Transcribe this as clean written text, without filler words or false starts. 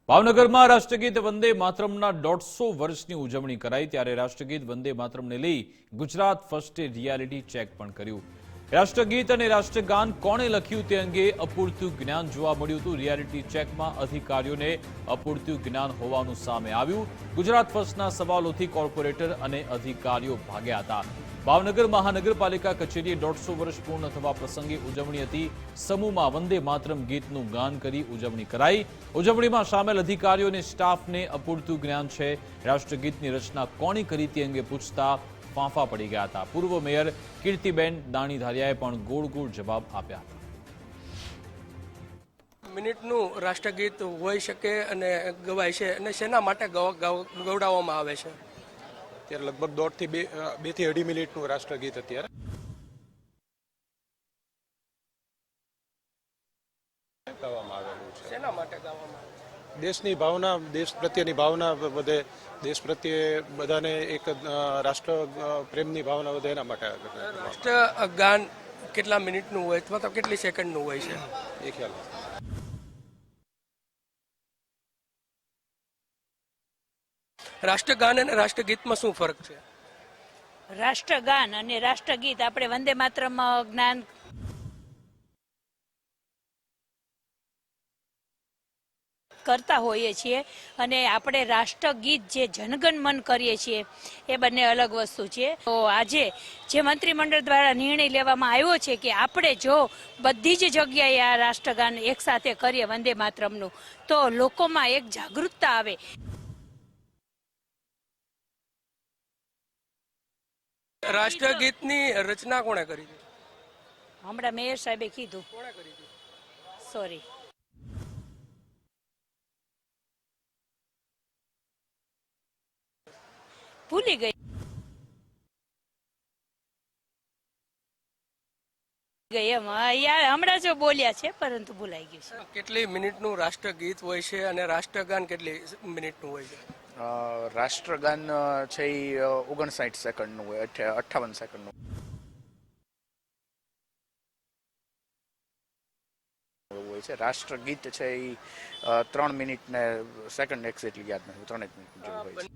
ભાવનગરમાં રાષ્ટ્રગીત વંદે માતરમના 150 વર્ષની ઉજવણી કરાઈ ત્યારે રાષ્ટ્રગીત વંદે માતરમને લઈ ગુજરાત ફર્સ્ટે રિયાલિટી ચેક પણ કર્યું। રાષ્ટ્રગીત અને રાષ્ટ્રગાન કોણે લખ્યું તે અંગે અપૂરતું જ્ઞાન જોવા મળ્યું હતું। રિયાલિટી ચેકમાં અધિકારીઓને અપૂરતું જ્ઞાન હોવાનું સામે આવ્યું। ગુજરાત ફર્સ્ટના સવાલોથી કોર્પોરેટર અને અધિકારીઓ ભાગ્યા હતા। ભાવનગર મહાનગરપાલિકા કચેરીએ 150 વર્ષ પૂર્ણ થવા પ્રસંગે ઉજવણી હતી। સમૂહમાં વંદે માતરમ ગીતનું ગાન કરી ઉજવણી કરાઈ। ઉજવણીમાં સામેલ અધિકારીઓ અને સ્ટાફને અપૂરતું જ્ઞાન છે। રાષ્ટ્રગીતની રચના કોણે કરી તે અંગે પૂછતા ફાંફા પડી ગયા હતા। પૂર્વ મેયર કીર્તિબેન દાણીધારિયાએ પણ ગોળ ગોળ જવાબ આપ્યા હતા। મિનિટનું રાષ્ટ્રગીત હોઈ શકે અને ગવાય છે અને શેના માટે ગવડાવવામાં આવે છે? ત્યારે લગભગ 1.5 થી 2 થી 2.5 મિનિટનું રાષ્ટ્રગીત અત્યારે ગાવામાં આવેલું છે। શેના માટે ગાવામાં આવે છે? દેશની ભાવના, દેશ પ્રત્યેની ભાવના વધે, દેશ પ્રત્યે બધાને એક રાષ્ટ્ર પ્રેમની ભાવના વધે એના માટે। રાષ્ટ્રગાન કેટલા મિનિટનું હોય અથવા તો કેટલી સેકન્ડનું હોય છે એ ખ્યાલ રાષ્ટ્રગાન અને રાષ્ટ્રગીતમાં શું ફરક છે? રાષ્ટ્રગાન અને રાષ્ટ્રગીત આપણે વંદે માતરમ જ્ઞાન કરતા હોઈએ છીએ અને આપણે રાષ્ટ્રગીત જે જનગણ મન કરીએ છીએ એ બંને અલગ વસ્તુ છે। તો આજે જે મંત્રીમંડળ દ્વારા નિર્ણય લેવામાં આવ્યો છે કે આપણે જો બધી જ જગ્યાએ આ રાષ્ટ્રગાન એકસાથે કરીએ વંદે માતરમનું તો લોકોમાં એક જાગૃતતા આવે। રાષ્ટ્રગીતની રચના કોણે કરી હતી? હમણાં મેયર સાહેબે કીધું, કોણે કરી હતી? સોરી ભૂલી ગઈ એમ યાર હમણાં જો બોલ્યા છે પરંતુ ભૂલાઈ ગયું છે। કેટલી મિનિટનું રાષ્ટ્રગીત હોય છે અને રાષ્ટ્રગાન કેટલી મિનિટનું હોય છે? રાષ્ટ્રગાન છે એ 59 સેકન્ડનું હોય, 58 સેકન્ડનું હોય છે। રાષ્ટ્રગીત છે એ 3 મિનિટ ને સેકન્ડ એક્ઝેક્ટલી યાદ નથી, 3 મિનિટ જેવું હોય છે।